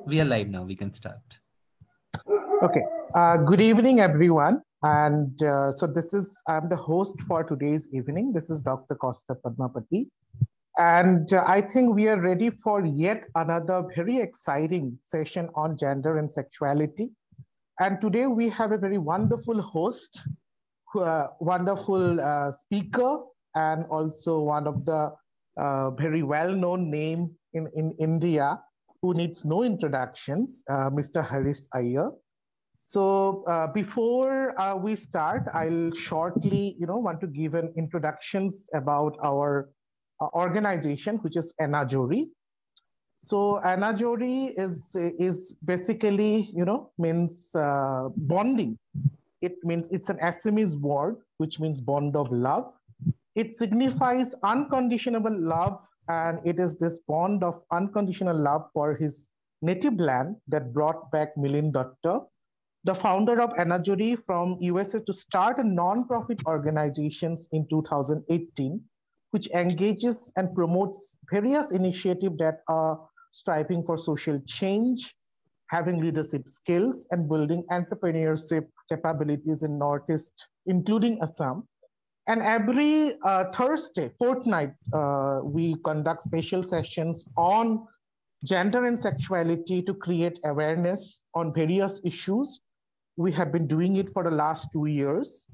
We are live now. We can start. Okay. Good evening, everyone. And I'm the host for today's evening. This is Dr. Costa Padmapati. And I think we are ready for yet another very exciting session on gender and sexuality. And today we have a very wonderful host, wonderful speaker, and also one of the very well-known name in India who needs no introductions, Mr. Harish Iyer. So before we start, I'll shortly, want to give an introductions about our organization, which is Enajori. So Enajori is basically, means bonding. It means it's an Assamese word, which means bond of love. It signifies unconditional love, and it is this bond of unconditional love for his native land that brought back Milind Datta, the founder of Enajori from USA, to start a non-profit organizations in 2018, which engages and promotes various initiatives that are striving for social change, having leadership skills, and building entrepreneurship capabilities in Northeast, including Assam. And every fortnight, we conduct special sessions on gender and sexuality to create awareness on various issues. We have been doing it for the last 2 years.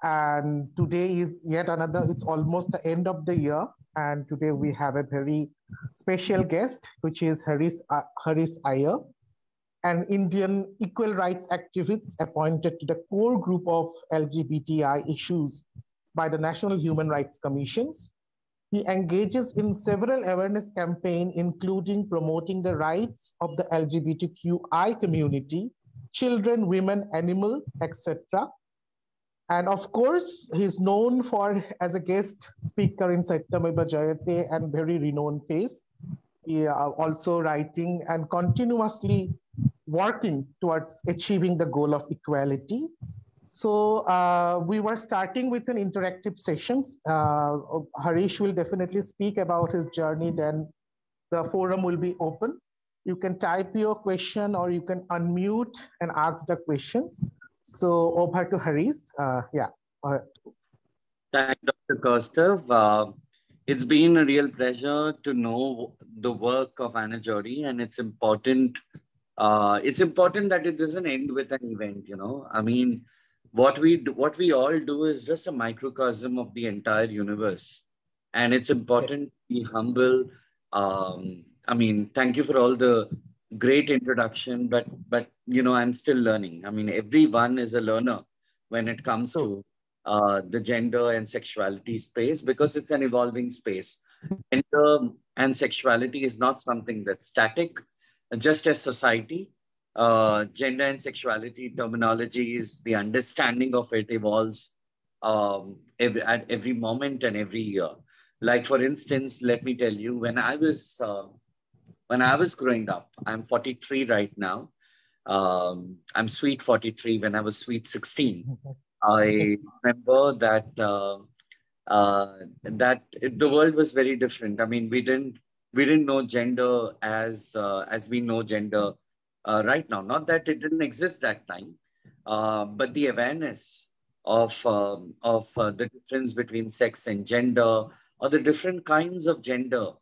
And today is yet another, it's almost the end of the year. And today we have a very special guest, which is Harish Iyer, an Indian equal rights activist appointed to the core group of LGBTI issues by the National Human Rights Commissions. He engages in several awareness campaigns, including promoting the rights of the LGBTQI community, children, women, animal, etc. And of course, he's known for as a guest speaker in Satyamev Jayate and very renowned face. He is also writing and continuously working towards achieving the goal of equality. So we were starting with an interactive sessions. Harish will definitely speak about his journey, then the forum will be open. You can type your question or you can unmute and ask the questions. So over to Harish. Thank you, Dr. Kostav. It's been a real pleasure to know the work of Enajori, and it's important that it doesn't end with an event, I mean, what we all do is just a microcosm of the entire universe. And it's important to be humble. I mean, thank you for all the great introduction, but I'm still learning. I mean, everyone is a learner when it comes to the gender and sexuality space, because it's an evolving space. Gender and sexuality is not something that's static. Just as society, gender and sexuality terminologies, the understanding of it evolves at every moment and every year. Like, for instance, let me tell you, when I was growing up, I'm 43 right now. I'm sweet 43. When I was sweet 16, I remember that the world was very different. I mean, we didn't know gender as we know gender right now. Not that it didn't exist that time, but the awareness of the difference between sex and gender, or the different kinds of gender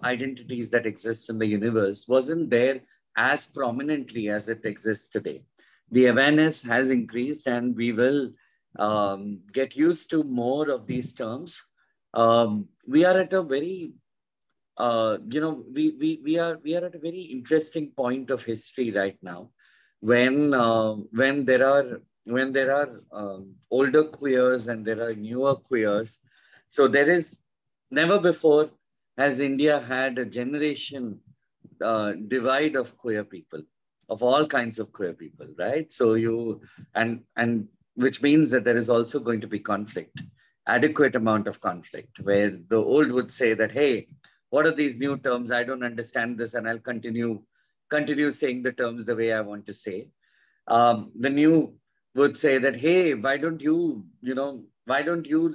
identities that exist in the universe, wasn't there as prominently as it exists today. The awareness has increased, and we will get used to more of these terms. We are at a very we are at a very interesting point of history right now, when there are older queers and there are newer queers. So there is never before has India had a generation divide of queer people, of all kinds of queer people, right? So and which means that there is also going to be conflict, adequate amount of conflict, where the old would say that, hey, what are these new terms? I don't understand this, and I'll continue saying the terms the way I want to say. The new would say that, hey, why don't you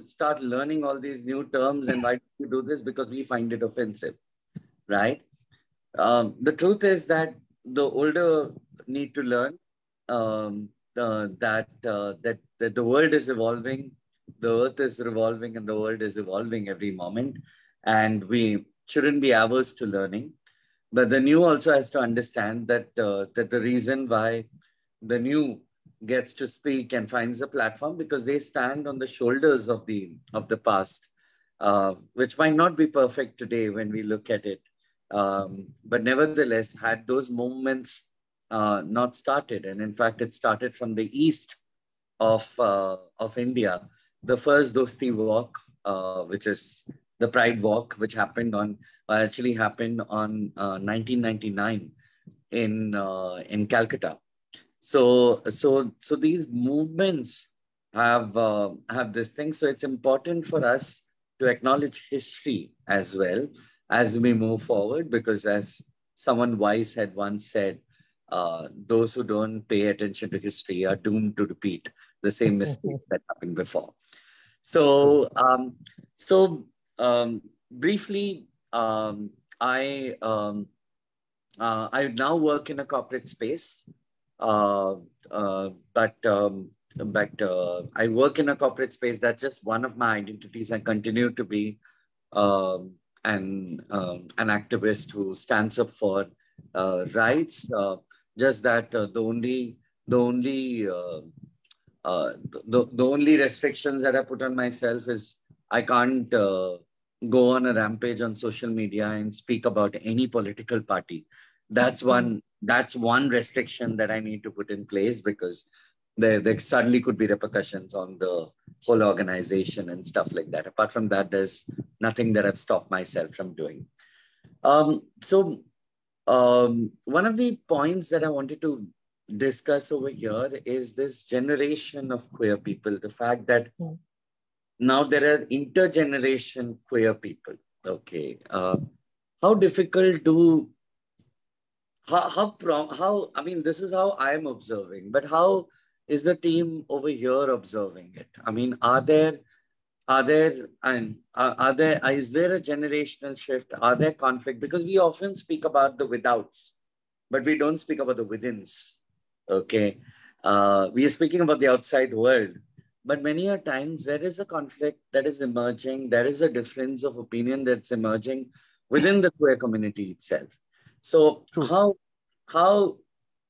start learning all these new terms, and why don't you do this? Because we find it offensive, right? The truth is that the older need to learn that the world is evolving, the earth is revolving, and the world is evolving every moment, and we shouldn't be averse to learning. But the new also has to understand that the reason why the new gets to speak and finds a platform because they stand on the shoulders of the past, which might not be perfect today when we look at it, but nevertheless, had those movements not started, and in fact, it started from the east of India. The first Dosti Walk, which is the Pride Walk, which actually happened on 1999 in Calcutta. So these movements have this thing. So it's important for us to acknowledge history as well as we move forward, because as someone wise had once said, those who don't pay attention to history are doomed to repeat the same mistakes that happened before. So, briefly, I now work in a corporate space, uh, but I work in a corporate space. That's just one of my identities. I continue to be an activist who stands up for rights. Just that uh, the only restrictions that I put on myself is I can't go on a rampage on social media and speak about any political party. That's one restriction that I need to put in place, because there suddenly could be repercussions on the whole organization and stuff like that. Apart from that, there's nothing that I've stopped myself from doing. So one of the points that I wanted to discuss over here is this generation of queer people, the fact that now there are intergeneration queer people. Okay. How difficult do, how, I mean, this is how I'm observing, but how is the team over here observing it? I mean, is there a generational shift? Are there conflict? Because we often speak about the without, but we don't speak about the withins. Okay. We are speaking about the outside world, but many a times there is a conflict that is emerging. There is a difference of opinion that's emerging within the queer community itself. So how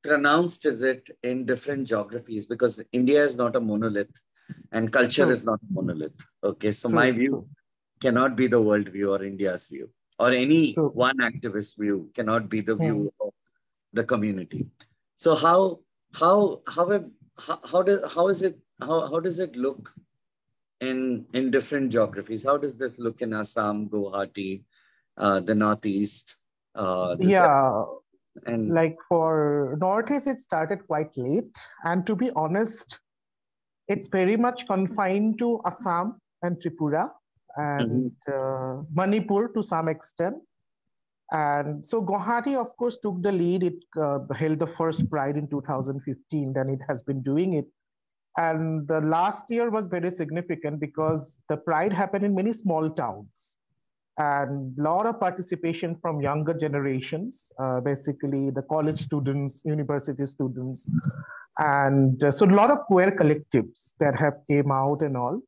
pronounced is it in different geographies? Because India is not a monolith and culture is not a monolith. Okay. So my view cannot be the world view or India's view, or any one activist view cannot be the view of the community. So how does it look in different geographies? How does this look in Assam, Guwahati, the Northeast? And like for Northeast, it started quite late, and to be honest, it's very much confined to Assam and Tripura and Manipur to some extent. And so Guwahati, of course, took the lead. It held the first Pride in 2015, then it has been doing it. And the last year was very significant because the Pride happened in many small towns and a lot of participation from younger generations, basically the college students, university students. And so a lot of queer collectives that have came out and all.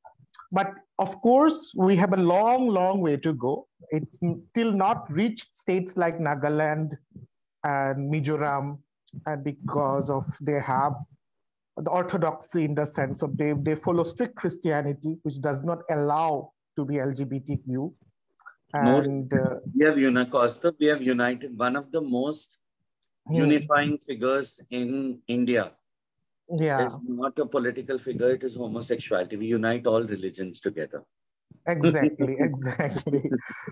But of course, we have a long way to go. It's still not reached states like Nagaland and Mizoram, and because of they have the orthodoxy in the sense of they follow strict Christianity, which does not allow to be LGBTQ. And we have united one of the most unifying figures in India. Yeah. It's not a political figure, it is homosexuality. We unite all religions together. Exactly.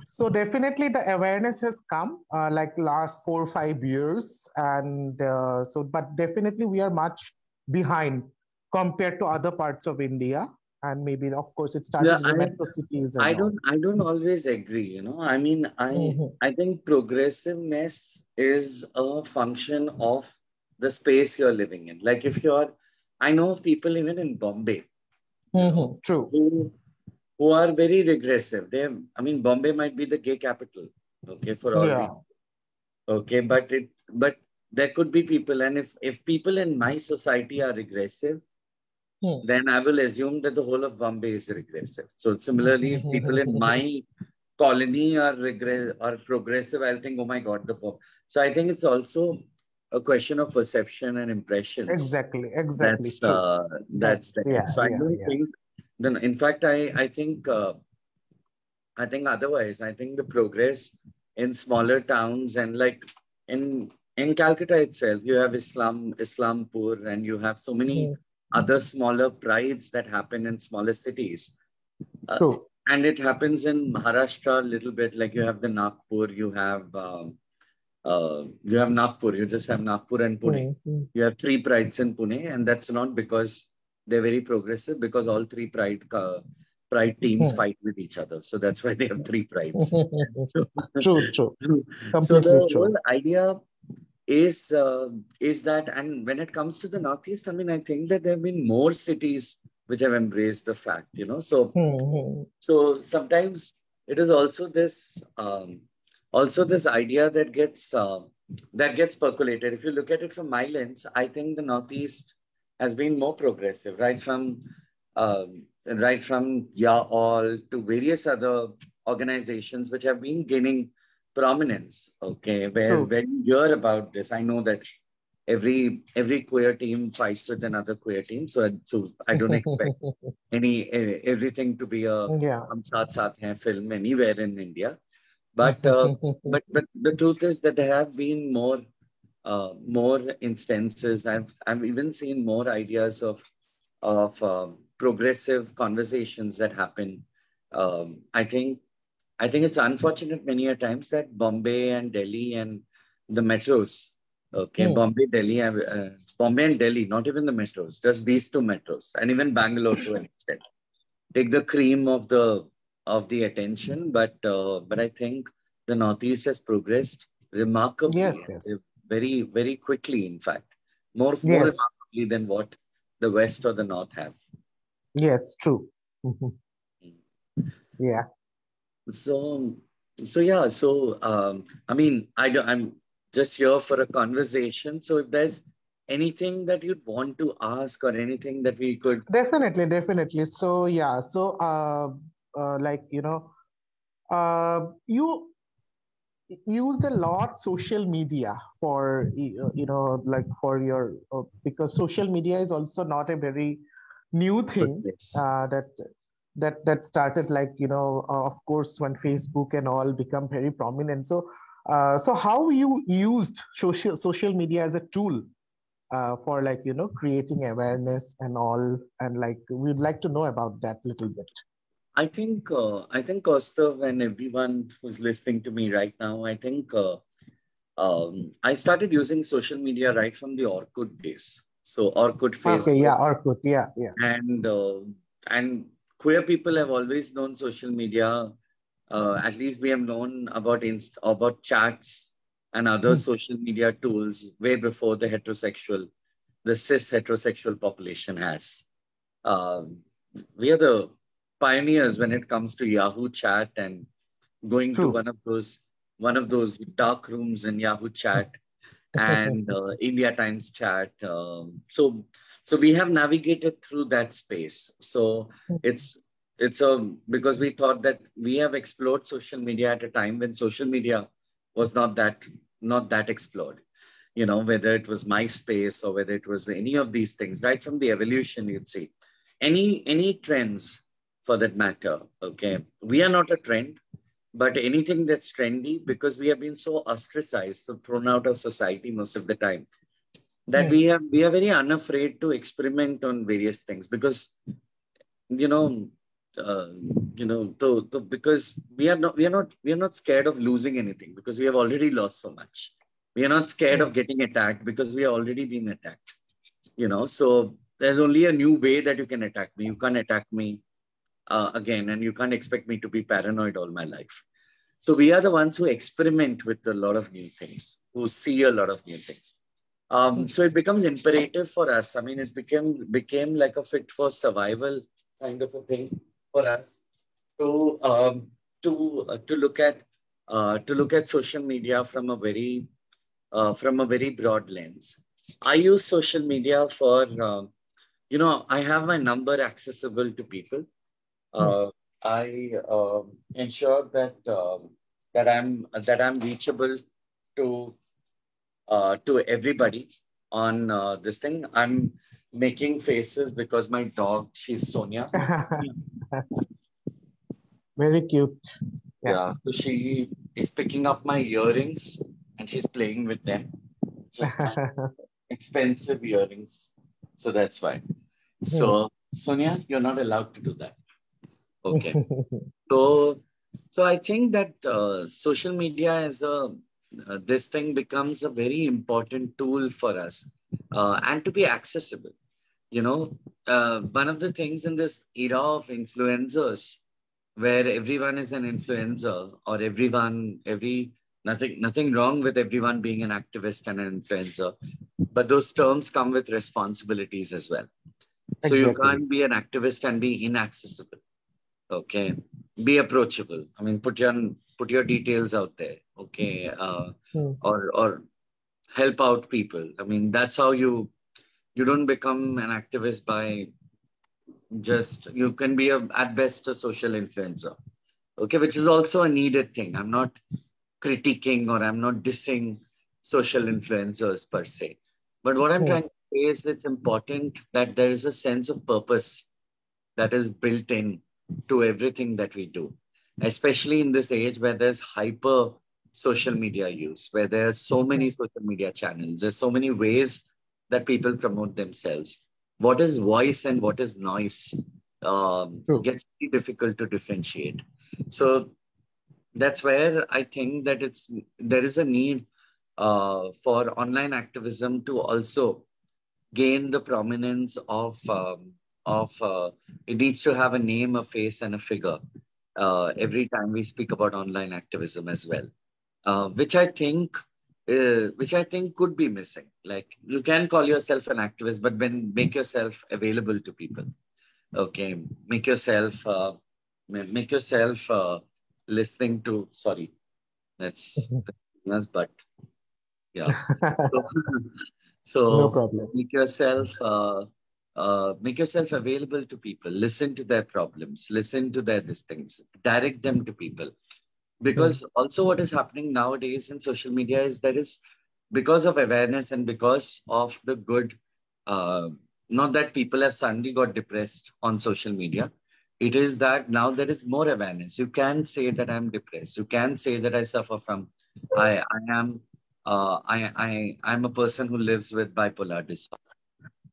So definitely the awareness has come like last 4 or 5 years. And but definitely we are much behind compared to other parts of India. And maybe, of course, it started in the metro cities. I don't always agree, I mean, I think progressiveness is a function of the space you're living in. Like I know of people even in Bombay, True, who are very regressive. Bombay might be the gay capital, okay, for all reasons. Okay, but there could be people, and if people in my society are regressive, then I will assume that the whole of Bombay is regressive. So similarly, if people in my colony are progressive, I'll think, oh my God, so I think it's also a question of perception and impressions. Exactly, exactly. That's True. that's That's, there. yeah, So I yeah, don't yeah. think. Then, in fact, I think otherwise. I think the progress in smaller towns, and like in Calcutta itself, you have Islampur, and you have so many other smaller prides that happen in smaller cities. True. And it happens in Maharashtra a little bit. Like you have the Nagpur, you have Nagpur. You just have Nagpur and Pune. You have three prides in Pune, and that's not because they're very progressive, because all three pride teams fight with each other. So that's why they have three prides. So, True, true. so Completely the true. whole idea is that, and when it comes to the Northeast, I mean, I think that there have been more cities which have embraced the fact, so sometimes it is also this idea that gets percolated. If you look at it from my lens, I think the Northeast has been more progressive, right from Yeah All to various other organizations which have been gaining prominence. Okay, where True. when you hear about this, I know that every queer team fights with another queer team, so I don't expect everything to be a Yeah. Hum Saath Saath Hain film anywhere in India. But the truth is that there have been more instances. I've even seen more ideas of progressive conversations that happen. I think it's unfortunate many a times that Bombay and Delhi and the metros, okay, Bombay and Delhi, not even the metros, just these two metros, and even Bangalore to an extent, take the cream of the attention. But I think the Northeast has progressed Yes, remarkably, yes. very very quickly. In fact, more Yes, remarkably than what the West or the North have. yes, true. Yeah. So, yeah. So, I mean, I'm just here for a conversation. So, if there's anything that you'd want to ask or anything that we could, Definitely, definitely. So yeah, so like you used a lot social media for like for your because social media is also not a very new thing yes. that started like of course when Facebook and all become very prominent. So so how you used social media as a tool for like creating awareness and all, and like we'd like to know about that little bit. I think Kaustav and everyone who's listening to me right now, I think I started using social media right from the Orkut days. So Orkut, Okay, Facebook, yeah, Orkut, yeah, yeah. and queer people have always known social media. At least we have known about chats and other social media tools way before the cis heterosexual population has. Um, we are the pioneers when it comes to Yahoo chat and going to True. one of those dark rooms in Yahoo chat and India Times chat. So we have navigated through that space. So it's because we thought that we have explored social media at a time when social media was not that explored. Whether it was MySpace or whether it was any of these things, right from the evolution, you'd see any trends for that matter. Okay, we are not a trend, but anything that's trendy, because we have been so ostracized, so thrown out of society most of the time, that we are very unafraid to experiment on various things, because you know uh, because we are not scared of losing anything, because we have already lost so much. We are not scared of getting attacked because we are already being attacked. So there's only a new way that you can attack me. You can't attack me again, and you can't expect me to be paranoid all my life. So we are the ones who experiment with a lot of new things, who see a lot of new things. So it becomes imperative for us. I mean, it became like a fit for survival kind of a thing for us to to look at social media from a very from a very broad lens. I use social media for, I have my number accessible to people. I ensure that I'm reachable to everybody on this thing. I'm making faces because my dog, she's Sonia. Very cute. Yeah, so she is picking up my earrings and she's playing with them. Just my expensive earrings. So that's why. So, Sonia, you're not allowed to do that. Okay. So, I think that social media is this thing becomes a very important tool for us and to be accessible. One of the things in this era of influencers, where everyone is an influencer, or nothing wrong with everyone being an activist and an influencer, but those terms come with responsibilities as well. So you can't be an activist and be inaccessible. Okay, be approachable. I mean, put your details out there. Okay, or help out people. I mean, that's how you don't become an activist by you can be at best a social influencer. Okay, which is also a needed thing. I'm not critiquing or I'm not dissing social influencers per se. But what I'm trying to say is it's important that there is a sense of purpose that is built in to everything that we do, especially in this age where there's hyper social media use, where there are so many social media channels, there's so many ways that people promote themselves. What is voice and what is noise gets pretty difficult to differentiate. So that's where I think that there is a need for online activism to also gain the prominence of it needs to have a name, a face, and a figure every time we speak about online activism as well, which I think could be missing. Like, you can call yourself an activist, but then make yourself available to people. Okay, make yourself listening to. Sorry, that's but yeah. So no problem. make yourself available to people. Listen to their problems. Listen to their things. Direct them to people. Because also what is happening nowadays in social media is because of awareness and because of the good, not that people have suddenly got depressed on social media. It is that now there is more awareness. You can say that I'm depressed. You can say that I suffer from, I'm a person who lives with bipolar disorder.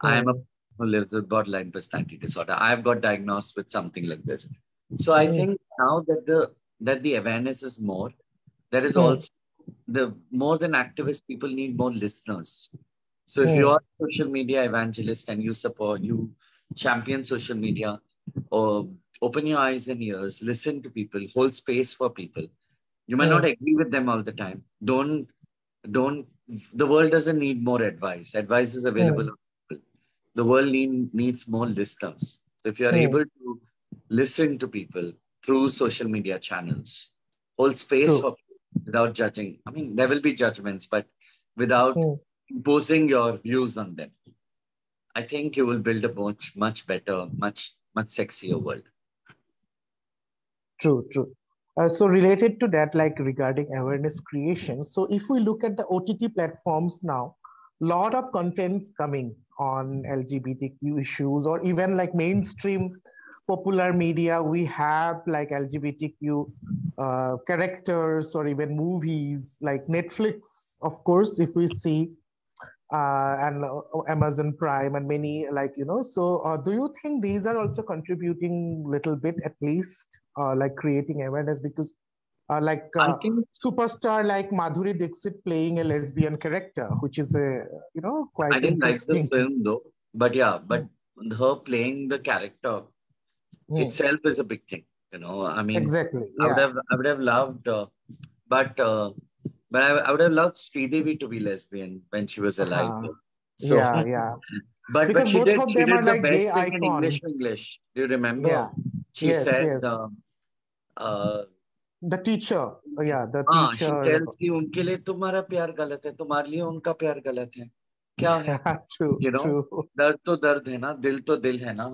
I am a person who lives with borderline personality disorder. I've got diagnosed with something like this. So I think now that the awareness is more, there is also more than activists, people need more listeners. So if you are a social media evangelist and you champion social media, or open your eyes and ears, listen to people, hold space for people. You might not agree with them all the time. The world doesn't need more advice. Advice is available. The world needs more listeners. If you are able to listen to people through social media channels, hold space for people without judging. I mean, there will be judgments, but without imposing your views on them, I think you will build a much better, much sexier world. True. So related to that, like regarding awareness creation, so if we look at the OTT platforms now, lot of contents coming on LGBTQ issues, or even like mainstream popular media, we have like LGBTQ characters, or even movies like Netflix, of course, if we see, and Amazon Prime and many, like, so do you think these are also contributing little bit, at least, like creating awareness? Because I think superstar like Madhuri Dixit playing a lesbian character, which is quite I didn't like the interesting. film though, but her playing the character itself is a big thing. I mean, exactly. I Yeah. would have loved, but I would have loved Sridevi to be lesbian when she was alive. So, Yeah. but Because she both of them are did the like best gay thing in icons. English. Do you remember? Yeah. She said, Yes. The teacher, yeah, the हाँ, she teacher. tells कि उनके लिए तुम्हारा प्यार गलत है, तुम्हारे लिए उनका प्यार गलत है, क्या है? True, You know, true. दर्द तो दर्द है ना, दिल तो दिल है ना.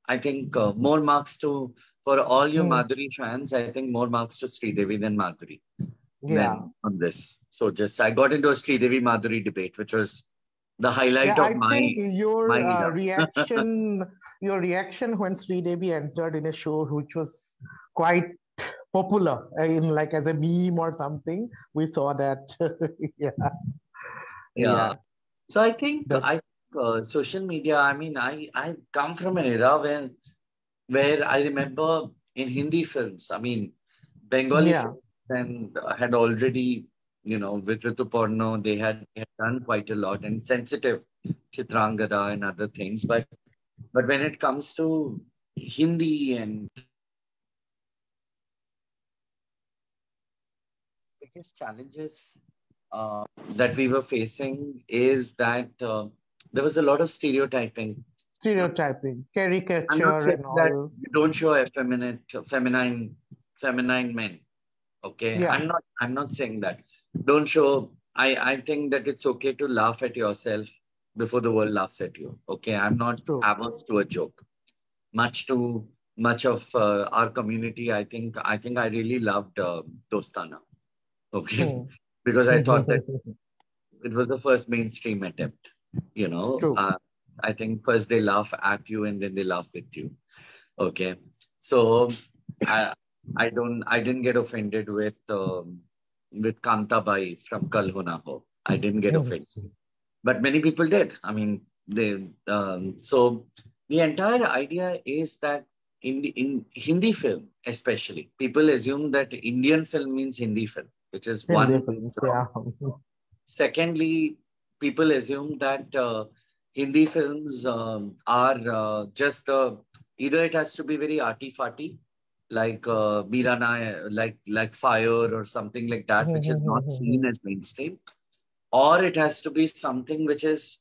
I think more marks to for all your Hmm. Madhuri fans. I think more marks to Sridevi than Madhuri Yeah. than on this. So just I got into a Sridevi Madhuri debate, which was the highlight Yeah, of I my think your era. reaction when Sridevi entered in a show which was quite popular in like as a meme or something, we saw that. Yeah, Yeah. yeah, So I think that, social media. I mean, I come from an era where I remember in Hindi films. I mean, Bengali yeah. films and had already, with Ritu Porno, they had done quite a lot and sensitive Chitrangada and other things. But when it comes to Hindi and biggest challenges that we were facing is that there was a lot of stereotyping. Stereotyping, I'm not caricature, saying and that all. you don't show feminine men. Okay, Yeah, I'm not saying that. Don't show. I think that it's okay to laugh at yourself before the world laughs at you. Okay, I'm not true. averse to a joke. Much of our community, I think I really loved Dostana. Okay, Hmm. because I thought that it was the first mainstream attempt. You know, True. uh, I think first they laugh at you and then they laugh with you. Okay, so I I didn't get offended with Kantabai from Kal Ho Na Ho. I didn't get Hmm. offended, but many people did. I mean, so the entire idea is that in Hindi film, especially, people assume that Indian film means Hindi film, which is Hindi one films, wrong. yeah. Secondly, people assume that Hindi films are just either it has to be very arty-farty, like Mirana, like Fire or something like that, which is not seen as mainstream, or it has to be something which is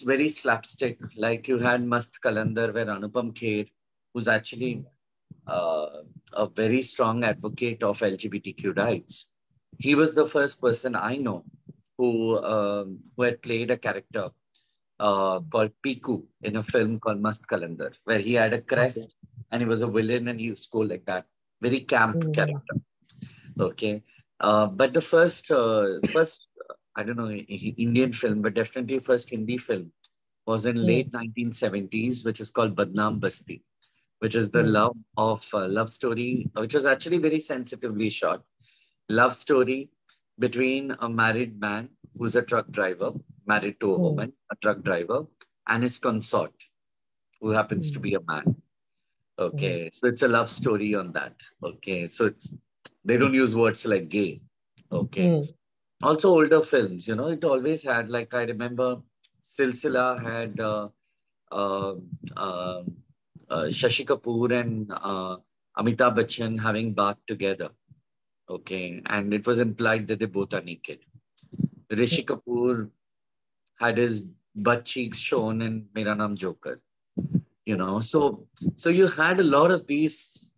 very slapstick, like you had Mast Kalandar, where Anupam Kher, who's actually uh, a very strong advocate of LGBTQ rights. He was the first person I know who had played a character called Piku in a film called Mast Kalandar, where he had a Okay. crest and he was a villain and he used to go like that. Very camp Mhm. character. Okay. But the first, I don't know, Indian film, but definitely first Hindi film was in Hmm. late 1970s, which is called Badnaam Basti, which is the Hmm. love story, which was actually very sensitively shot. Love story between a married man who's a truck driver, married to a Hmm. woman, a truck driver, and his consort, who happens to Hmm. be a man. Hmm. Okay, so it's a love story on that. Okay, so they don't use words like gay. Okay, Hmm. also older films, it always had, like, I remember Silsila had uh, uh, Shashi Kapoor and Amitabh Bachchan having bath together. Okay, and it was implied that they both are naked. Rishi Kapoor had his butt cheeks shown in Mera Naam Joker. So you had a lot of these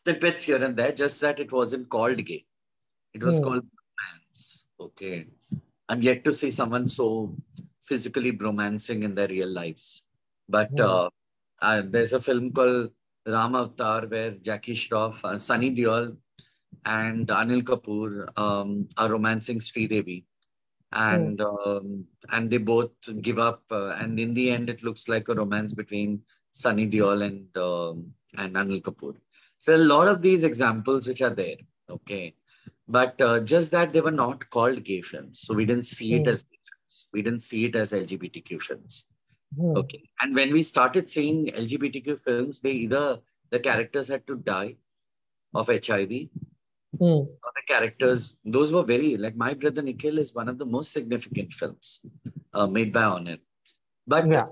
snippets here and there, just that it wasn't called gay. It was Hmm. called romance. Okay. I'm yet to see someone so physically bromancing in their real lives. But Hmm. there's a film called Ram Avatar where Jackie Shroff, Sunny Deol, and Anil Kapoor are romancing Sridevi. Hmm. And they both give up. And in the end, it looks like a romance between Sunny Deol and Anil Kapoor. So a lot of these examples which are there. Okay. But just that they were not called gay films. So we didn't see it Hmm. as gay films. We didn't see it as LGBTQ films. Hmm. Okay. And when we started seeing LGBTQ films, the characters had to die of HIV, Hmm. or the characters, those were very, like My Brother Nikhil is one of the most significant films made by Honor. But Yeah.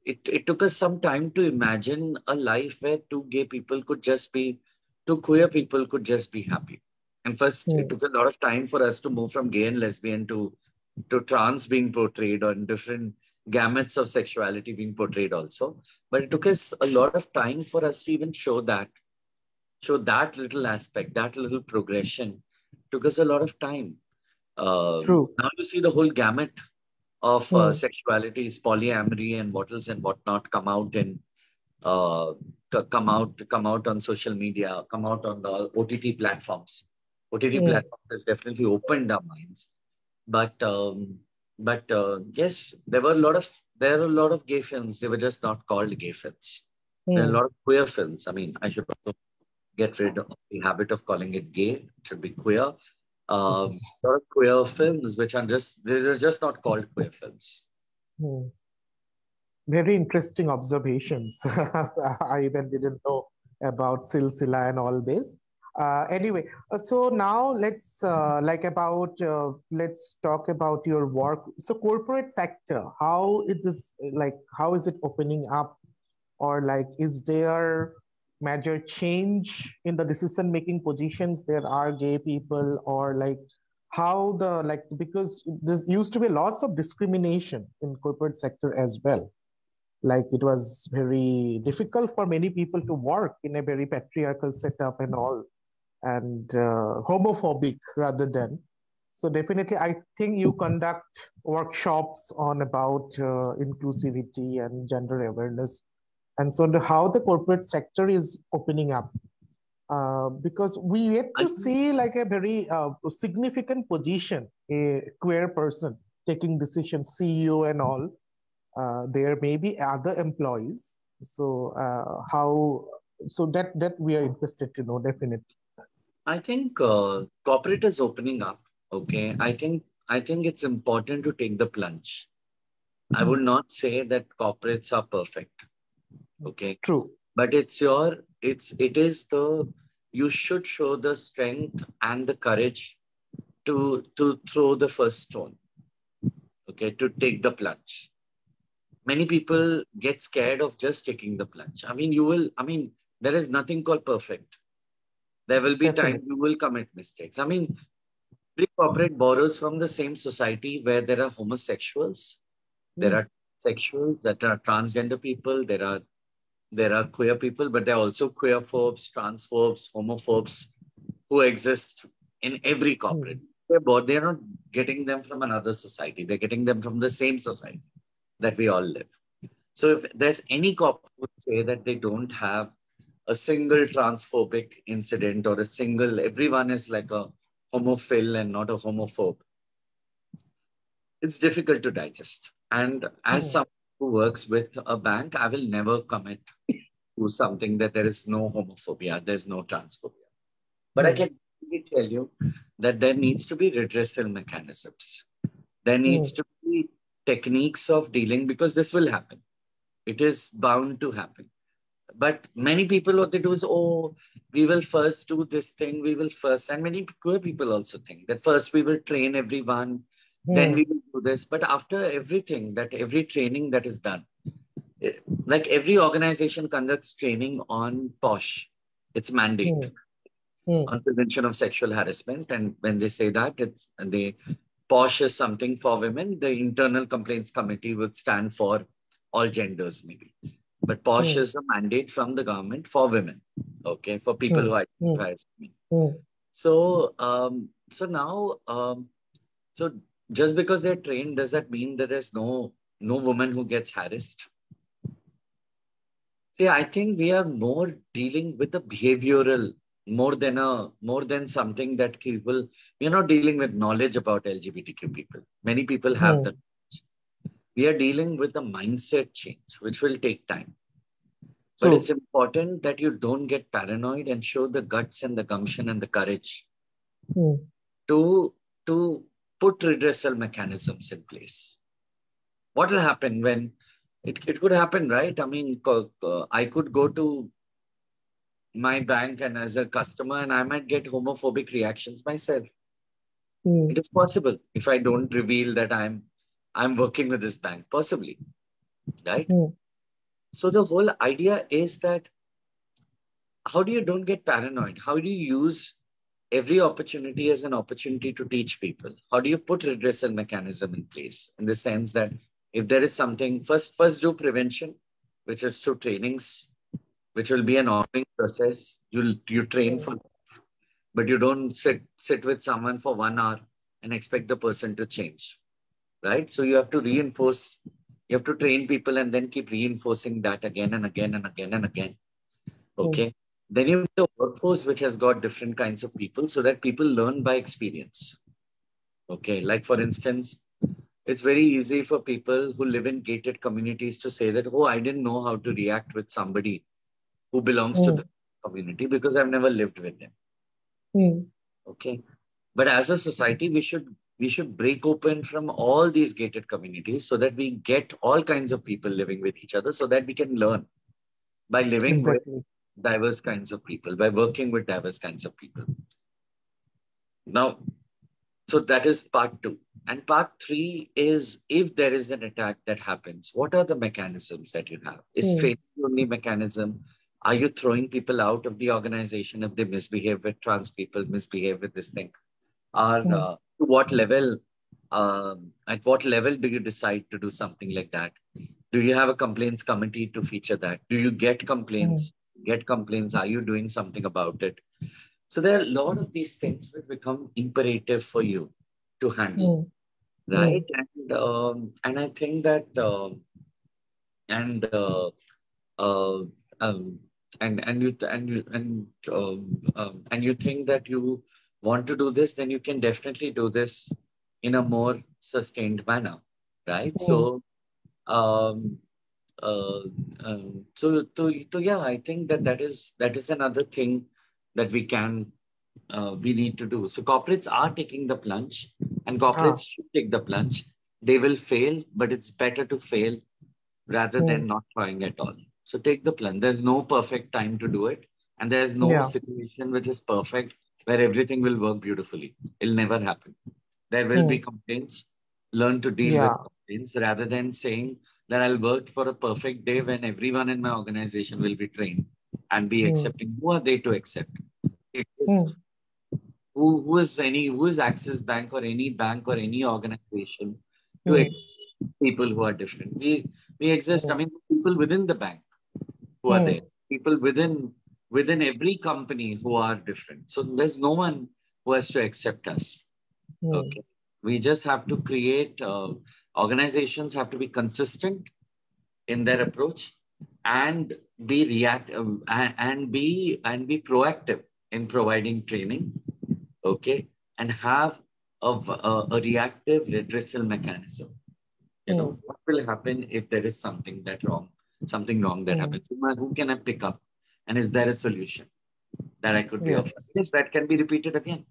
it took us some time to imagine a life where two queer people could just be happy. And first, it Hmm. took a lot of time for us to move from gay and lesbian to trans being portrayed, or different gamuts of sexuality being portrayed also. But it took us a lot of time for us to even show that. So that little aspect, that little progression took us a lot of time. True. Now you see the whole gamut of sexualities, polyamory and what else and whatnot come out in come out on social media, come out on the OTT platforms. OTT platforms has definitely opened our minds. But yes, there are a lot of gay films. They were just not called gay films. There are a lot of queer films. I mean, I should also get rid of the habit of calling it gay. It should be queer. A lot of queer films which are they're just not called queer films. Very interesting observations. I even didn't know about Silsila and all this. Anyway, so now let's let's talk about your work. So corporate sector, how is it opening up, or like is there major change in the decision making positions? There are gay people, or like how the like because there used to be lots of discrimination in corporate sector as well, like it was very difficult for many people to work in a very patriarchal setup and all, and homophobic rather than. So definitely I think you conduct workshops on about inclusivity and gender awareness, and so how the corporate sector is opening up, because we yet to see like a very significant position, a queer person taking decisions, CEO and all. There may be other employees. So that we are interested to know, definitely. I think corporate is opening up. Okay, I think it's important to take the plunge. I would not say that corporates are perfect. Okay, true, but you should show the strength and the courage to throw the first stone. Okay, to take the plunge. Many people get scared of just taking the plunge. I mean, there is nothing called perfect. There will be times you will commit mistakes. I mean, every corporate borrows from the same society where there are homosexuals, there are sexuals, that are transgender people, there are queer people, but there are also queerphobes, transphobes, homophobes who exist in every corporate. They're not getting them from another society. They're getting them from the same society that we all live. So if there's any corporate would say that they don't have a single transphobic incident or everyone is like a homophile and not a homophobe, it's difficult to digest. And as someone who works with a bank, I will never commit to something that there is no homophobia, there's no transphobia. But I can tell you that there needs to be redressal mechanisms. There needs to be techniques of dealing, because this will happen. It is bound to happen. But many people, what they do is, we will first do this thing, and many queer people also think that first we will train everyone, then we will do this. But after everything, every training that is done, like every organization conducts training on POSH, it's mandate on prevention of sexual harassment. And when they say that, POSH is something for women, the internal complaints committee would stand for all genders maybe. But POSH is a mandate from the government for women, okay, for people who identify as women. So, so just because they're trained, does that mean that there's no woman who gets harassed? See, I think we are more dealing with the behavioral more than something that people. We are not dealing with knowledge about LGBTQ people. Many people have the knowledge. We are dealing with the mindset change, which will take time. But it's important that you don't get paranoid and show the guts and the gumption and the courage to put redressal mechanisms in place. What will happen when it could happen, right? I mean, I could go to my bank and as a customer, and I might get homophobic reactions myself. It is possible if I don't reveal that I'm working with this bank, possibly, right? So the whole idea is that how do you don't get paranoid? How do you use every opportunity as an opportunity to teach people? How do you put redressal mechanism in place, in the sense that if there is something, first do prevention, which is through trainings, which will be an ongoing process. You train for, but you don't sit with someone for 1 hour and expect the person to change, right? So you have to reinforce, you have to train people and then keep reinforcing that again and again and again and again. Okay. Then you have the workforce, which has got different kinds of people so that people learn by experience. Okay. Like for instance, it's very easy for people who live in gated communities to say that, oh, I didn't know how to react with somebody who belongs to the community because I've never lived with them. Okay. But as a society, we should break open from all these gated communities so that we get all kinds of people living with each other so that we can learn by living with diverse kinds of people, by working with diverse kinds of people. Now, so that is part 2. And part 3 is, if there is an attack that happens, what are the mechanisms that you have? Is training the only mechanism? Are you throwing people out of the organization if they misbehave with trans people, misbehave with this thing? To what level, at what level do you decide to do something like that? Do you have a complaints committee to feature that? Do you get complaints? Get complaints? Are you doing something about it? So there are a lot of these things will become imperative for you to handle, right? And I think that and uh, um, and you think that you want to do this, then you can definitely do this in a more sustained manner, right? So um, uh, so yeah, I think that is another thing that we need to do. So corporates are taking the plunge, and corporates should take the plunge. They will fail, but it's better to fail rather than not trying at all. So take the plunge. There's no perfect time to do it, and there's no situation which is perfect where everything will work beautifully. It'll never happen. There will be complaints. Learn to deal with complaints rather than saying that I'll work for a perfect day when everyone in my organization will be trained and be accepting. Who are they to accept? It is who is Axis Bank or any bank or any organization to accept people who are different. We exist. I mean, people within the bank who are there, people within every company who are different. So there's no one who has to accept us. Okay, we just have to create. Organizations have to be consistent in their approach and be and be proactive in providing training. Okay, and have a reactive redressal mechanism. What will happen if there is something wrong that happens? Who can I pick up? And is there a solution that I could be of? Yes, that can be repeated again.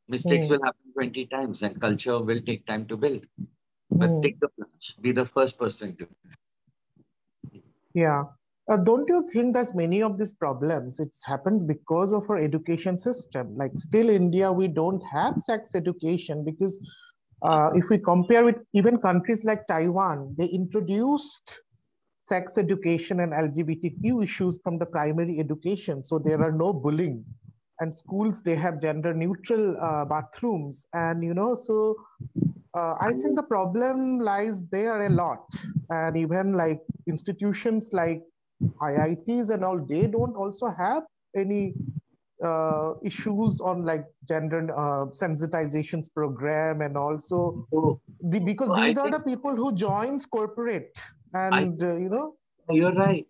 Mistakes will happen 20 times and culture will take time to build. But take the plunge. Be the first person to. Yeah. Don't you think that many of these problems, it happens because of our education system? Like still India, we don't have sex education because if we compare with even countries like Taiwan, they introduced sex education and LGBTQ issues from the primary education. So there are no bullying. And schools, they have gender neutral bathrooms. And, so I think the problem lies there a lot. And even like institutions like IITs and all, they don't also have any issues on like gender sensitizations program, and also because these are the people who joins corporate and You're right.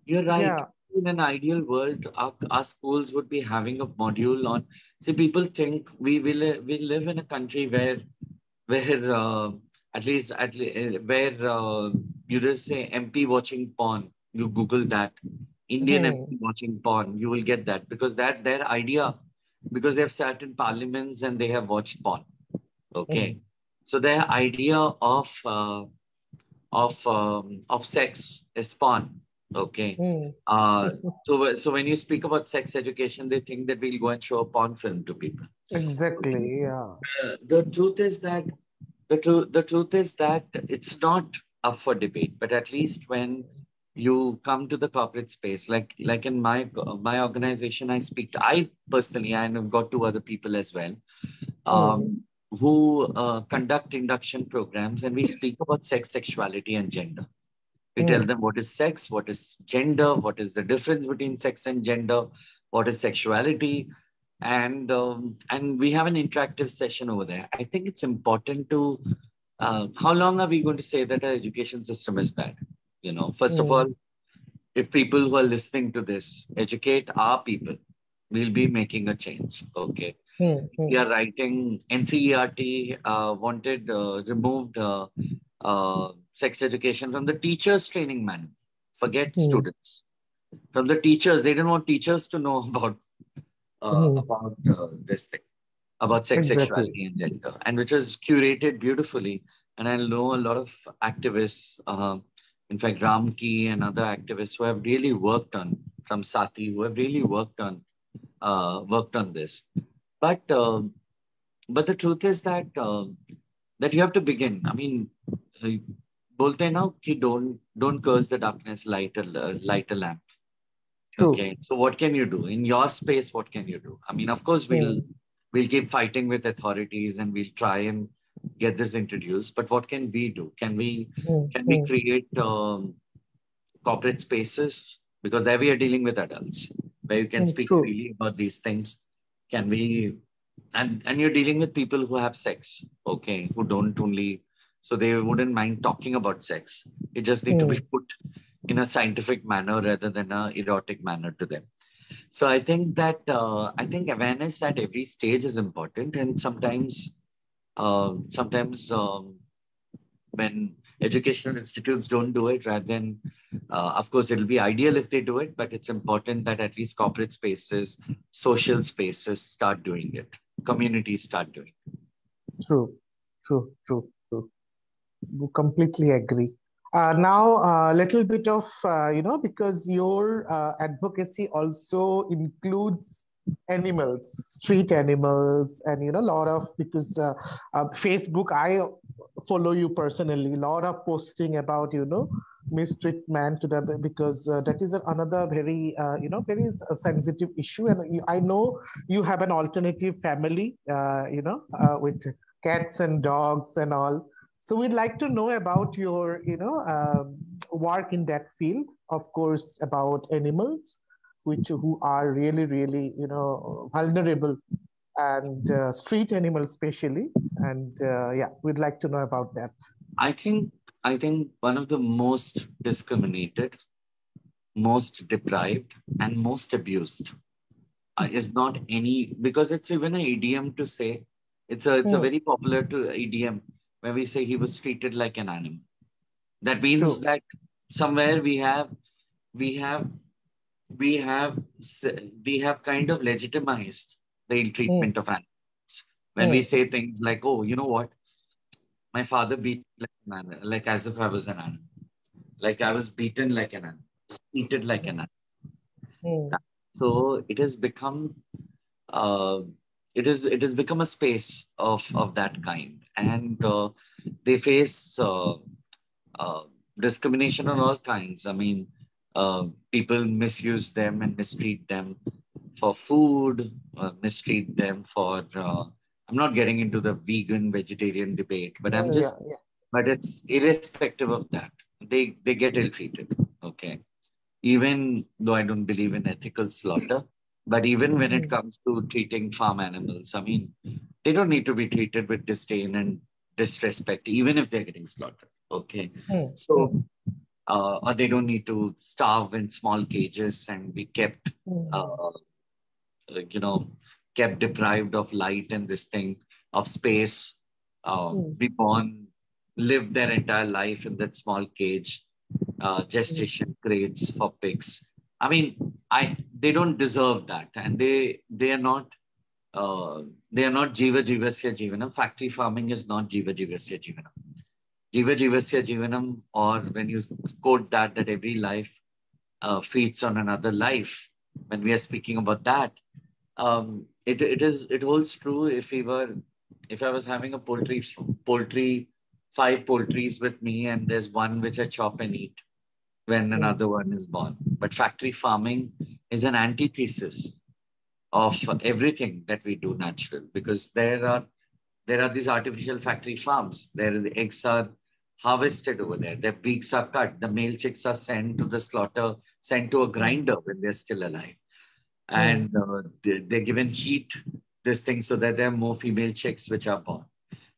Yeah. In an ideal world, our schools would be having a module on. See, people think we live in a country where where you just say MP watching porn. You Google that Indian MP watching porn, you will get that because that their idea, because they have sat in parliaments and they have watched porn. Okay, so their idea of sex is porn. Okay. So when you speak about sex education, they think that we'll go and show a porn film to people. Exactly. Yeah. The truth is that it's not up for debate. But at least when you come to the corporate space, like in my organization, I personally, and I've got 2 other people as well, who conduct induction programs, and we speak about sex, sexuality, and gender. We tell them what is sex, what is gender, what is the difference between sex and gender, what is sexuality, and we have an interactive session over there. I think it's important to. How long are we going to say that our education system is bad? First of all, if people who are listening to this educate our people, we'll be making a change. Okay. We are writing NCERT wanted removed sex education from the teachers training manual. Forget students. From the teachers, they didn't want teachers to know about this thing, about sex, Exactly. sexuality, and gender, and which was curated beautifully. And I know a lot of activists, in fact, Ramki and other activists who have really worked on, from Sati, who have really worked on this. But the truth is that you have to begin. I mean, bolte na ki don't curse the darkness, light a lamp. True. Okay, so what can you do in your space? What can you do? I mean, of course, we'll keep fighting with authorities and we'll try and get this introduced. But what can we do? Can we create corporate spaces, because there we are dealing with adults where you can speak True. freely about these things? Can we? And you're dealing with people who have sex, okay, who don't only, so they wouldn't mind talking about sex. It just need to be put in a scientific manner rather than a erotic manner to them. So I think that awareness at every stage is important, and sometimes when educational institutes don't do it, rather than, of course, it'll be ideal if they do it, but it's important that at least corporate spaces, social spaces start doing it. Communities start doing it. True. Completely agree. Now, a little bit of, because your advocacy also includes animals, street animals, and, a lot of, because Facebook, I follow you personally, a lot of posting about, mistreatment to the, because that is another very, very sensitive issue. And I know you have an alternative family, with cats and dogs and all. So we'd like to know about your, work in that field, of course, about animals, who are really, really, vulnerable, and street animals especially. And yeah, we'd like to know about that. I think one of the most discriminated, most deprived, and most abused is not any, because it's even an idiom to say, it's a very popular idiom where we say he was treated like an animal. That means that somewhere we have kind of legitimized the ill treatment of animals. When we say things like, oh, you know what? My father beat like an animal, like as if I was an animal. Like I was beaten like an animal, treated like an animal. So it has become it has become a space of that kind, and they face discrimination on all kinds. I mean, people misuse them and mistreat them for food, mistreat them for. I'm not getting into the vegan vegetarian debate, but but it's irrespective of that. They get ill treated. Okay, even though I don't believe in ethical slaughter, but even when it comes to treating farm animals, I mean, they don't need to be treated with disdain and disrespect, even if they're getting slaughtered. Okay. So, or they don't need to starve in small cages and be kept, kept deprived of light and this thing, of space, be born, live their entire life in that small cage, gestation crates for pigs. I mean, they don't deserve that, and they are not jiva jivasya jivanam. Factory farming is not jiva jivasya jivanam. Jiva jivasya jivanam, or when you quote that every life feeds on another life, when we are speaking about that, it holds true if I was having a poultry, 5 poultries with me, and there's one which I chop and eat when another one is born. But factory farming is an antithesis of everything that we do natural, because there are these artificial factory farms. There the eggs are harvested over there. Their beaks are cut. The male chicks are sent to the slaughter, sent to a grinder when they're still alive. and they're given heat, this thing, so that there are more female chicks which are born.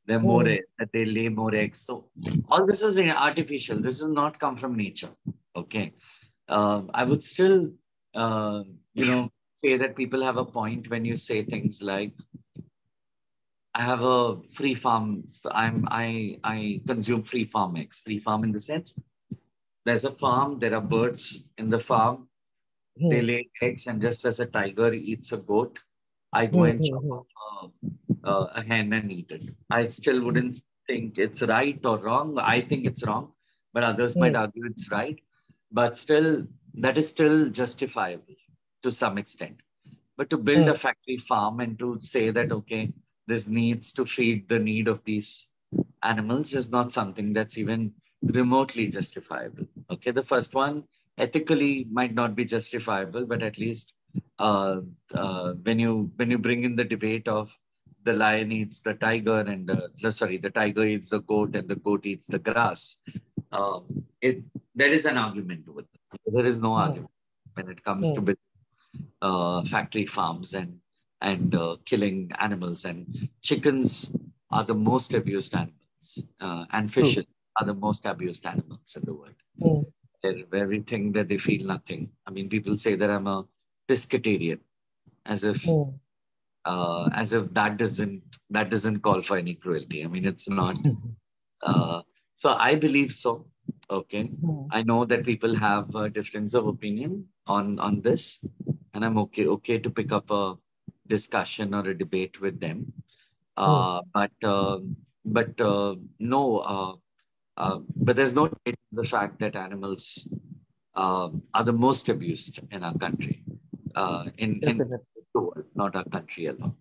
There are more eggs, that they lay more eggs. So all this is artificial. This does not come from nature. Okay. I would still, say that people have a point when you say things like, I have a free farm. I consume free farm eggs. Free farm in the sense there's a farm, there are birds in the farm, they lay eggs, and just as a tiger eats a goat, I go and chop off a hen and eat it. I still wouldn't think it's right or wrong. I think it's wrong, but others might argue it's right. But still, that is still justifiable to some extent. But to build a factory farm and to say that, okay, this needs to feed the need of these animals is not something that's even remotely justifiable. Okay, the first one ethically might not be justifiable, but at least when you bring in the debate of the lion eats the tiger and the tiger eats the goat and the goat eats the grass, there is an argument to it. There is no argument when it comes to factory farms and killing animals, and chickens are the most abused animals, and fishes are the most abused animals in the world. Where we think that they feel nothing. I mean, people say that I'm a pescatarian, as if that doesn't call for any cruelty. I mean, it's not. So I believe so. Okay, I know that people have a difference of opinion on this, and I'm okay to pick up a discussion or a debate with them. But no. But there's no debate in the fact that animals are the most abused in our country, in the world, not our country alone.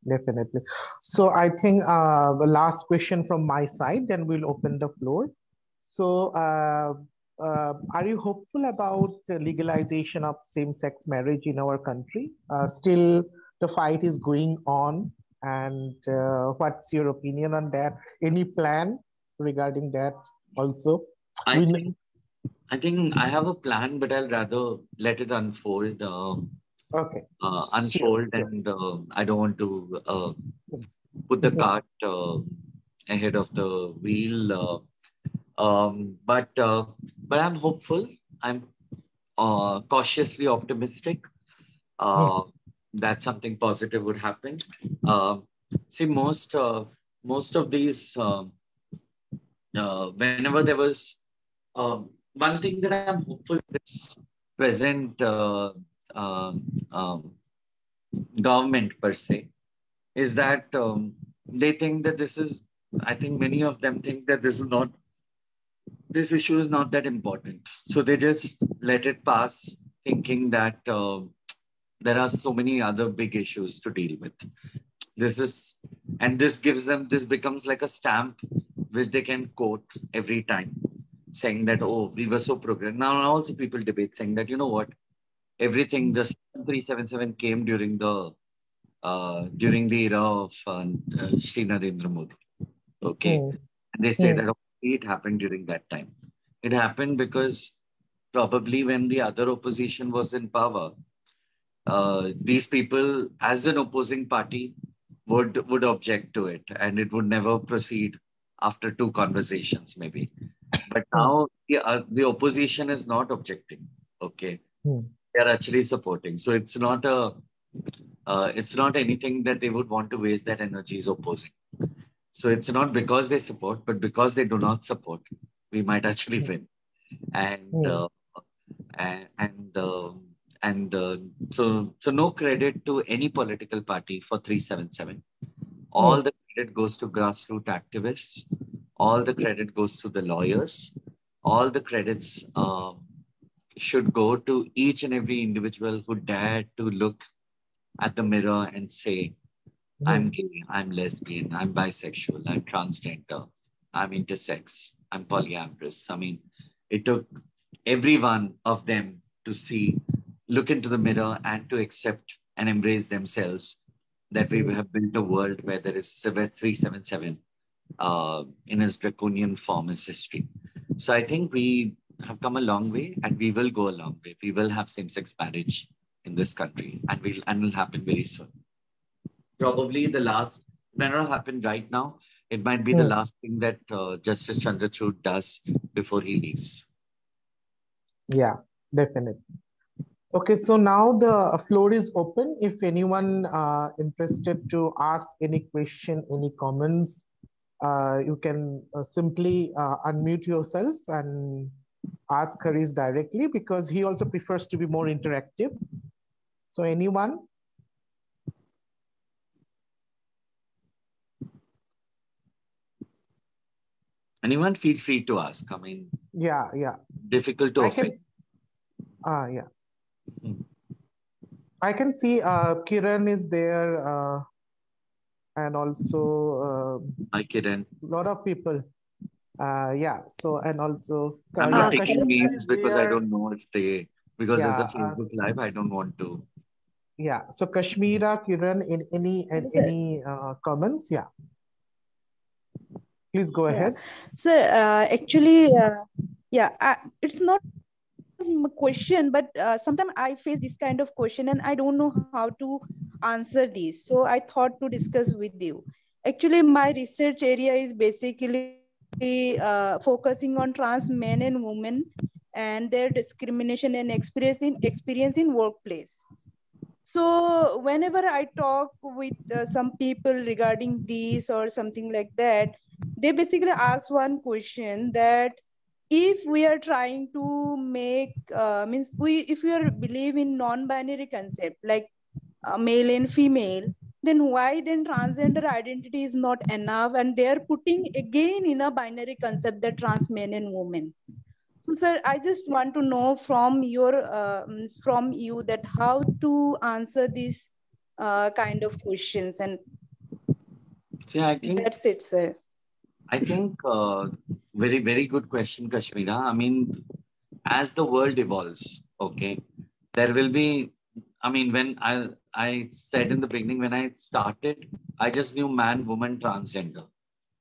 Definitely. So I think the last question from my side, then we'll open the floor. So are you hopeful about the legalization of same-sex marriage in our country? Still, the fight is going on. And what's your opinion on that? Any plan regarding that also? I think I have a plan, but I'll rather let it unfold. Okay. Unfold, and I don't want to put the cart ahead of the wheel. But I'm hopeful. I'm cautiously optimistic that something positive would happen. See, most of these, whenever there was one thing that I'm hopeful this present government per se is that they think that this is. I think many of them think that this issue is not that important. So they just let it pass, thinking that there are so many other big issues to deal with. This becomes like a stamp which they can quote every time, saying that, oh, we were so progressive. Now also people debate saying that, you know what, everything, the 377 came during the era of Shri Narendra Modi. Okay. And they say that it happened during that time. It happened because probably when the other opposition was in power, these people, as an opposing party, would object to it, and it would never proceed after 2 conversations, maybe. But now the opposition is not objecting. Okay, they are actually supporting. So it's not anything that they would want to waste their energies opposing. So it's not because they support, but because they do not support, we might actually win. So no credit to any political party for 377. All the credit goes to grassroots activists. All the credit goes to the lawyers. All the credits should go to each and every individual who dared to look at the mirror and say, I'm gay, I'm lesbian, I'm bisexual, I'm transgender, I'm intersex, I'm polyamorous. I mean, it took every one of them to look into the mirror and to accept and embrace themselves, that we have built a world where there is 377 in its draconian form as history. So I think we have come a long way, and we will go a long way. We will have same-sex marriage in this country, and will happen very soon. Probably the last, may not happen right now. It might be the Hmm. last thing that Justice Chandrachud does before he leaves. Yeah, definitely. Okay, so now the floor is open. If anyone interested to ask any question, any comments, you can simply unmute yourself and ask Harish directly, because he also prefers to be more interactive. So anyone? Anyone, feel free to ask. I mean, Yeah. difficult to I offend. can, yeah. Hmm. I can see Kiran is there, and also Hi, Kiran. a lot of people. Yeah, so, and also, I'm not yeah, taking Kashmira names is because I there. don't know if they, because there's a Yeah, Facebook Live, I don't want to. yeah. So Kashmira, Kiran, in Hello, sir. any comments? Yeah, please go Yeah, ahead. sir. It's not a question, but sometimes I face this kind of question, and I don't know how to answer this. So I thought to discuss with you. Actually, my research area is basically focusing on trans men and women and their discrimination and experience in workplace. So whenever I talk with some people regarding this or something like that, they basically ask one question, that if we are trying to make means we if we are believe in non-binary concept like male and female, then why then transgender identity is not enough, and they are putting again in a binary concept that trans men and women. So, sir, I just want to know from from you that how to answer these kind of questions, and See, that's it, sir. I think, very, very good question, Kashmira. I mean, as the world evolves, okay, there will be, I mean, I said in the beginning, when I started, I just knew man, woman, transgender.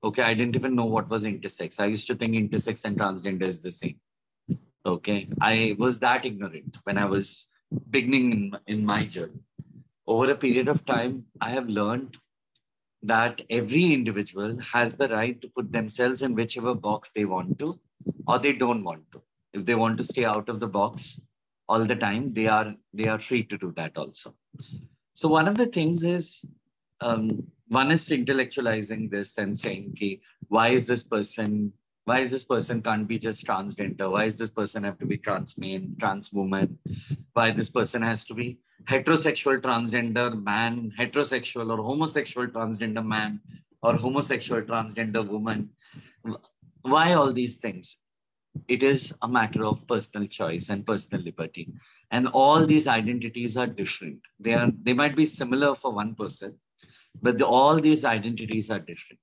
Okay, I didn't even know what was intersex. I used to think intersex and transgender is the same. Okay, I was that ignorant when I was beginning in my journey. Over a period of time, I have learned that every individual has the right to put themselves in whichever box they want to or they don't want to. If they want to stay out of the box all the time, they are free to do that also. So one of the things is, one is intellectualizing this and saying, okay, why is this person, why is this person can't be just transgender? Why is this person have to be trans man, trans woman? Why this person has to be heterosexual transgender man, heterosexual or homosexual transgender man, or homosexual transgender woman? Why all these things? It is a matter of personal choice and personal liberty. And all these identities are different. They might be similar for one person, but all these identities are different.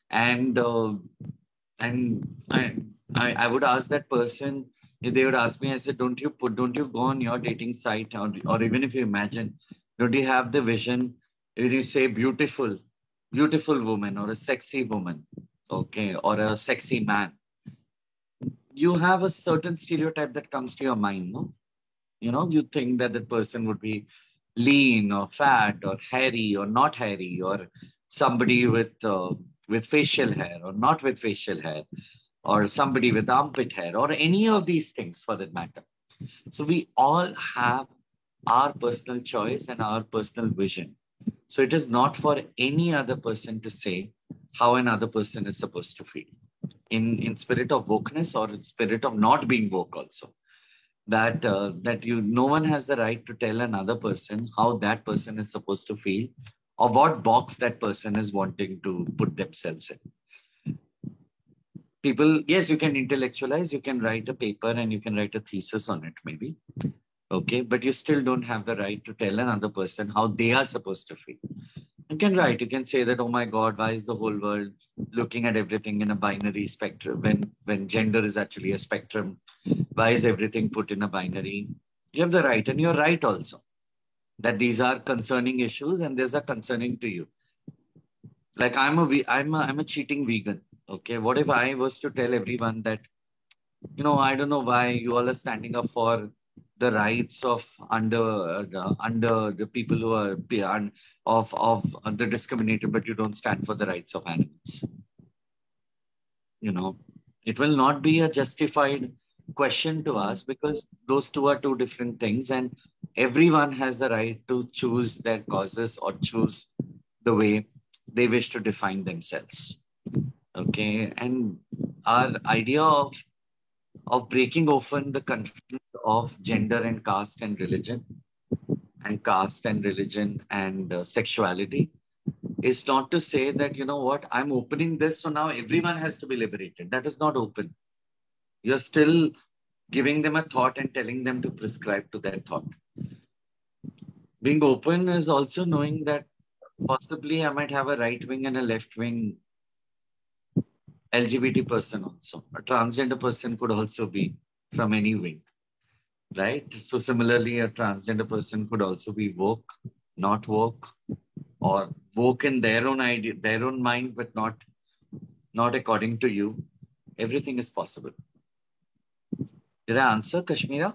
And I would ask that person, if they would ask me, I said, don't you go on your dating site, or even if you imagine, don't you have the vision, when you say beautiful woman or a sexy woman, okay, or a sexy man, you have a certain stereotype that comes to your mind, no? You know, you think that the person would be lean or fat or hairy or not hairy, or somebody with facial hair or not with facial hair, or somebody with armpit hair, or any of these things for that matter. So we all have our personal choice and our personal vision. So it is not for any other person to say how another person is supposed to feel. In spirit of wokeness or in spirit of not being woke also, that you, no one has the right to tell another person how that person is supposed to feel or what box that person is wanting to put themselves in. People, yes, you can intellectualize, you can write a paper and you can write a thesis on it maybe, okay, but you still don't have the right to tell another person how they are supposed to feel. You can write, you can say that, oh my God, why is the whole world looking at everything in a binary spectrum when gender is actually a spectrum? Why is everything put in a binary? You have the right, and you're right also, that these are concerning issues and these are concerning to you. Like I'm a cheating vegan. Okay, what if I was to tell everyone that, I don't know why you all are standing up for the rights of under the people who are beyond of the discriminated, but you don't stand for the rights of animals. You know, it will not be a justified question to us, because those two are two different things, and everyone has the right to choose their causes or choose the way they wish to define themselves. Okay, and our idea of breaking open the confusion of gender and caste and religion, and sexuality, is not to say that, you know what, I'm opening this, so now everyone has to be liberated. That is not open. You're still giving them a thought and telling them to prescribe to that thought. Being open is also knowing that possibly I might have a right wing and a left wing LGBT person also. A transgender person could also be from any wing, right? So similarly, a transgender person could also be woke, not woke, or woke in their own idea, their own mind, but not according to you. Everything is possible. Did I answer, Kashmira,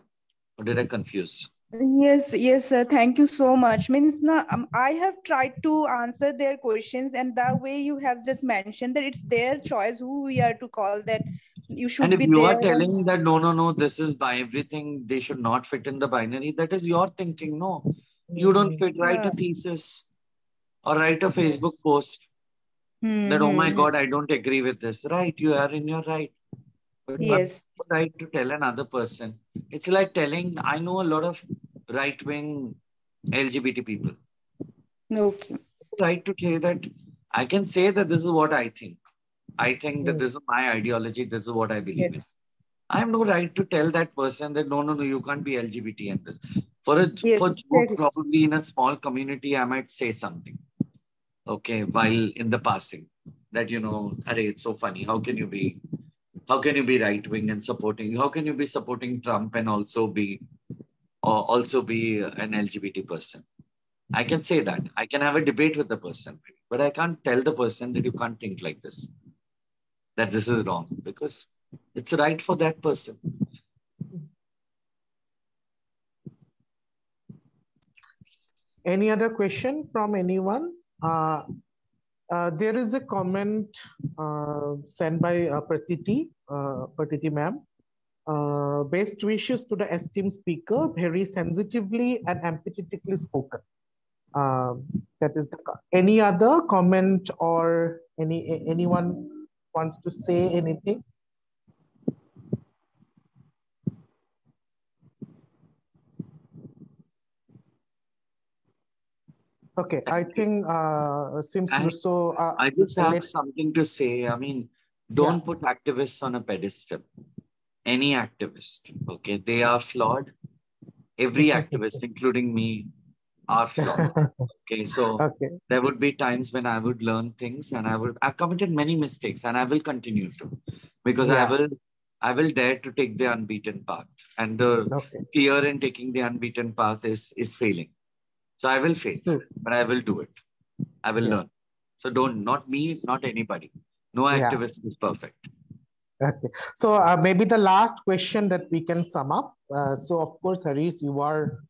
or did I confuse? Yes, sir. Thank you so much. Means I have tried to answer their questions, and the way you have just mentioned that it's their choice who we are to call, that you And should if be you there. are telling that no, this is by everything, they should not fit in the binary, that is your thinking. No, you don't fit. Write a thesis or write a Facebook post that, oh my God, I don't agree with this. Right, you are in your right. But you have Yes. no right to tell another person. It's like telling, I know a lot of right-wing LGBT people. Okay. Right to say that, I can say that this is what I think. I think that this is my ideology. This is what I believe in. Yes. I have no right to tell that person that no, you can't be LGBT and this. For Yes. joke, probably in a small community, I might say something. Okay, while in the passing, that, you know, array, it's so funny. How can you be right wing and supporting? How can you be supporting Trump and also be an LGBT person? I can say that. I can have a debate with the person, but I can't tell the person that you can't think like this, that this is wrong, because it's right for that person. Any other question from anyone? There is a comment sent by Pratiti ma'am. Best wishes to the esteemed speaker, very sensitively and empathetically spoken. That is any other comment, or anyone wants to say anything? Okay, I think seems so. I just have something to say. I mean, don't put activists on a pedestal. Any activist, okay, they are flawed. Every activist, including me, are flawed. Okay, so there would be times when I would learn things, and I've committed many mistakes, and I will continue to, because I will dare to take the unbeaten path, and the fear in taking the unbeaten path is failing. So I will fail, but I will do it. I will learn. So not me, not anybody. No activist is perfect. Okay. So maybe the last question that we can sum up. So of course, Harish, you are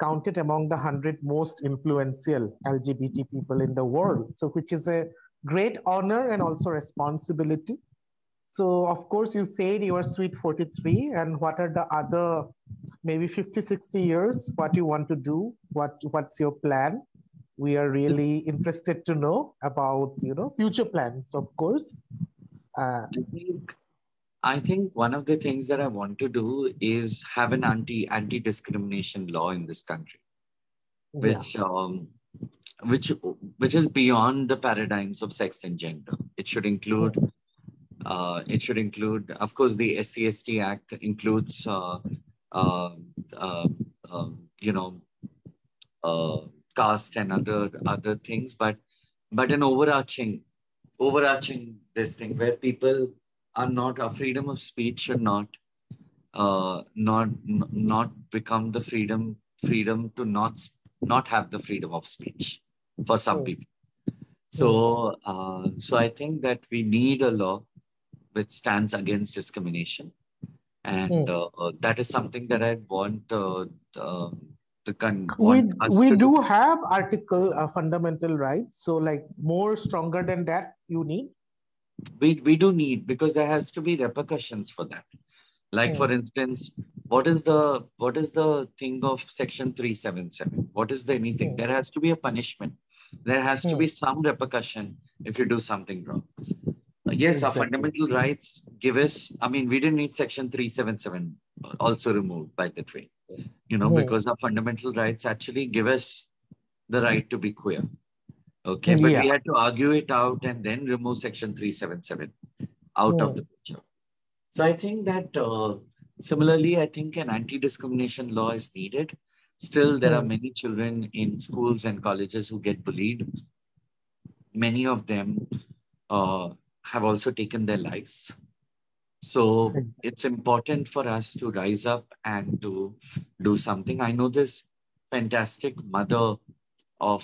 counted among the 100 most influential LGBT people in the world. So which is a great honor and also responsibility. So of course, you said you are sweet 43, and what are the other maybe 50, 60 years, what you want to do, what's your plan? We are really interested to know about, future plans, of course. I think one of the things that I want to do is have an anti-discrimination law in this country, which is beyond the paradigms of sex and gender. It should include, of course, the SC/ST Act includes, caste and other things, but an overarching this thing where people are not, our freedom of speech should not become the freedom to not have the freedom of speech for some people. So I think that we need a law which stands against discrimination, And that is something that I want We us we to do. do have article fundamental rights, so like more stronger than that you need. We do need, because there has to be repercussions for that. Like for instance, what is the thing of Section 377? What is the anything? There has to be a punishment. There has to be some repercussion if you do something wrong. Yes, our Exactly. fundamental rights give us, I mean, we didn't need Section 377 also removed, by the way, because our fundamental rights actually give us the right to be queer. Okay, but we Yeah. had to argue it out and then remove Section 377 out of the picture. So I think that similarly, I think an anti-discrimination law is needed. Still, there are many children in schools and colleges who get bullied. Many of them have also taken their lives. So it's important for us to rise up and to do something. I know this fantastic mother of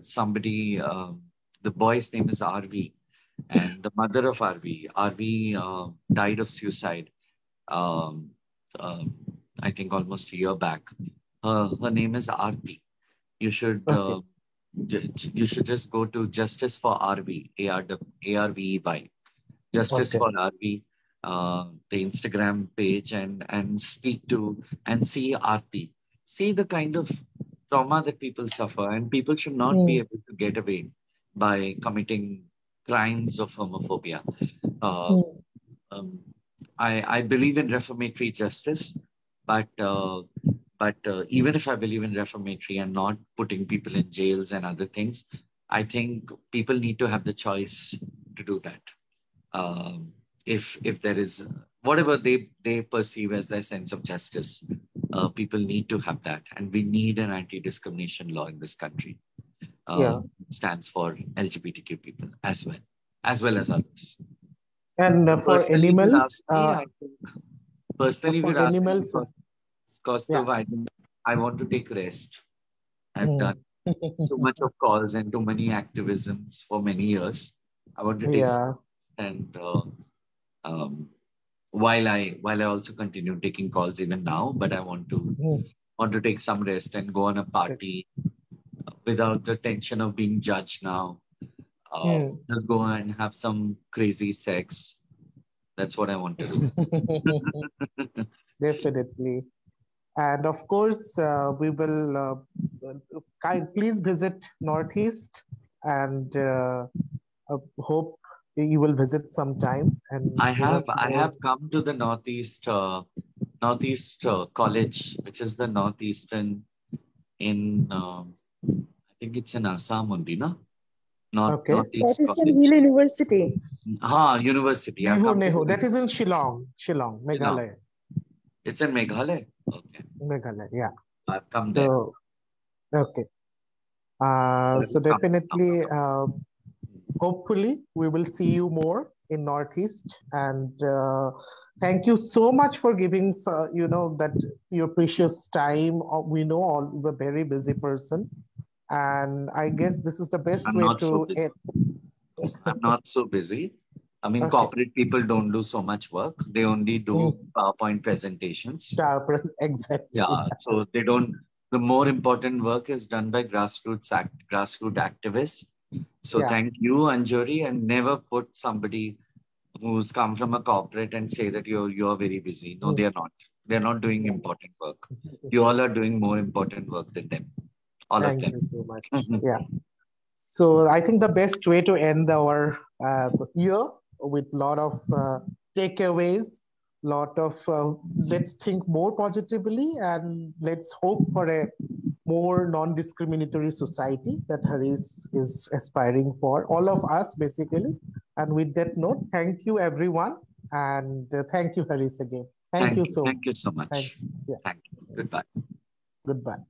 somebody, the boy's name is RV, and the mother of RV. RV died of suicide, um, um, I think almost a year back. Her name is Aarti. You should Okay. you should just go to Justice for RV, ARVEY, Justice Okay. for RV, the Instagram page, and speak to and see Aarti. See the kind of trauma that people suffer, and people should not be able to get away by committing crimes of homophobia. Uh, um, I believe in reformatory justice, but even if I believe in reformatory and not putting people in jails and other things, I think people need to have the choice to do that. If there is whatever they perceive as their sense of justice, people need to have that, and we need an anti-discrimination law in this country. Yeah. It stands for LGBTQ people as well as others. And Personally, if you ask me, I think personally, if for you ask me, animals, yeah. Kaustav, I want to take rest. I've done too much of calls and too many activisms for many years. I want to take some, Yeah. and um, while I also continue taking calls even now, but I want to take some rest and go on a party without the tension of being judged now. Just go and have some crazy sex. That's what I want to do. Definitely. And of course, we will please visit Northeast, and hope you will visit sometime and give us I more. have come to the Northeast College, which is the Northeastern in I think it's in Assam only, no? Okay. That Northeast is in College. Hill University. University. I've Nehu, come to Nehu. the That is in university. Shillong, Shillong. Meghalaya. It's in Meghalaya. Okay. Meghalaya, yeah. I've come there. So, okay. So definitely, hopefully, we will see you more in Northeast. And thank you so much for giving, that your precious time. We know all you're a very busy person, and I guess this is the best I'm way not so to busy. end. I'm not so busy. I mean, Okay. corporate people don't do so much work. They only do PowerPoint presentations. Exactly. Yeah, so they don't. The more important work is done by grassroots activists. So Yeah. thank you, Anjali, and never put somebody who's come from a corporate and say that you're very busy. No, they are not. They're not doing important work. You all are doing more important work than them. All of Thank them. you so much. Yeah. So I think the best way to end our year with a lot of takeaways, lot of let's think more positively, and let's hope for a more non-discriminatory society that Harish is aspiring for, all of us basically. And with that note, thank you everyone, and thank you Harish again. Thank you so much. Thank you so much. Yeah. Thank you. Goodbye. Goodbye.